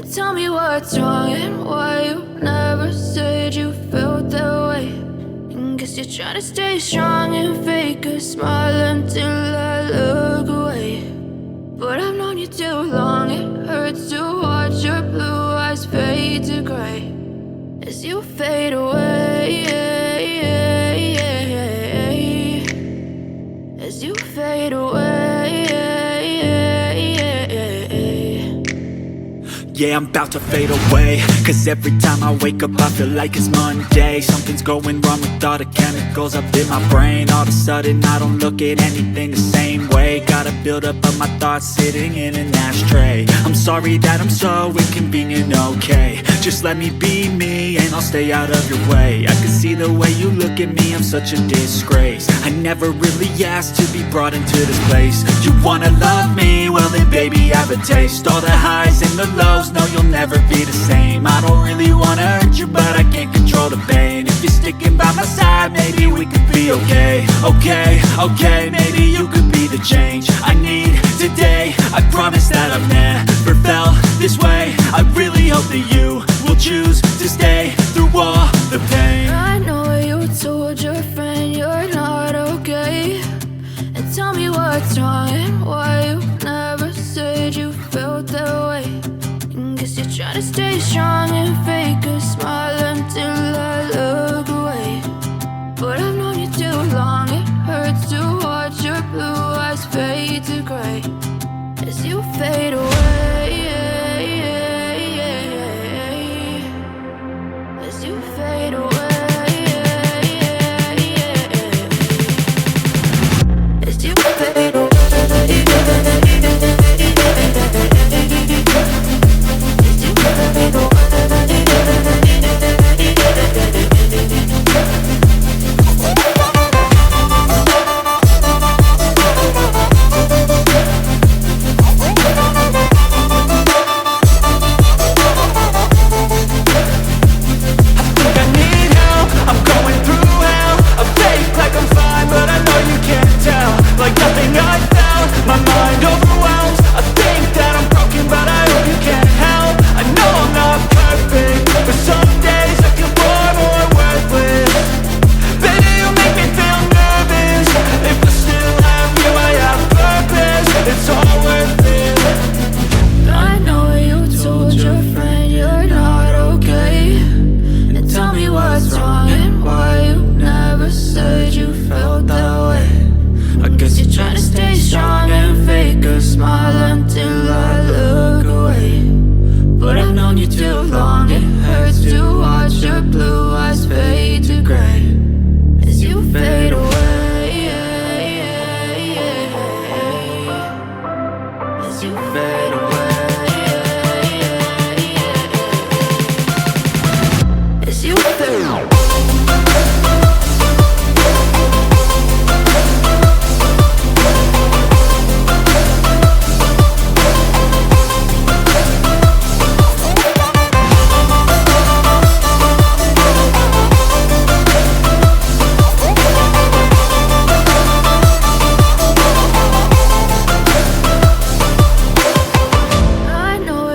Tell me what's wrong and why you never said you felt that way. And guess you're trying to stay strong and fake a smile until I look away. But I've known you too long, it hurts to watch your blue eyes fade to gray as you fade away, as you fade away. Yeah, I'm about to fade away, cause every time I wake up I feel like it's Monday. Something's going wrong with all the chemicals up in my brain. All of a sudden I don't look at anything the same way. Got a build up of my thoughts sitting in an ashtray. I'm sorry that I'm so inconvenient, okay. Just let me be me and I'll stay out of your way. I can see the way you look at me, I'm such a disgrace. I never really asked to be brought into this place. You wanna love me? Well then baby have a taste. All the highs and the lows, no, you'll never be the same. I don't really wanna hurt you, but I can't control the pain. If you're sticking by my side, maybe we could be okay. Okay, maybe you could be the change I need today. I promise that I've never felt this way. I really hope that you will choose to stay through all the pain. I know you told your friend you're not okay. And tell me what's wrong and why you never said you felt that way. Guess you're trying to stay strong and fake a smile until I look away. But I've known you too long, it hurts to watch your blue eyes fade to gray as you fade away, as you fade away, as you fade away. As you fade away.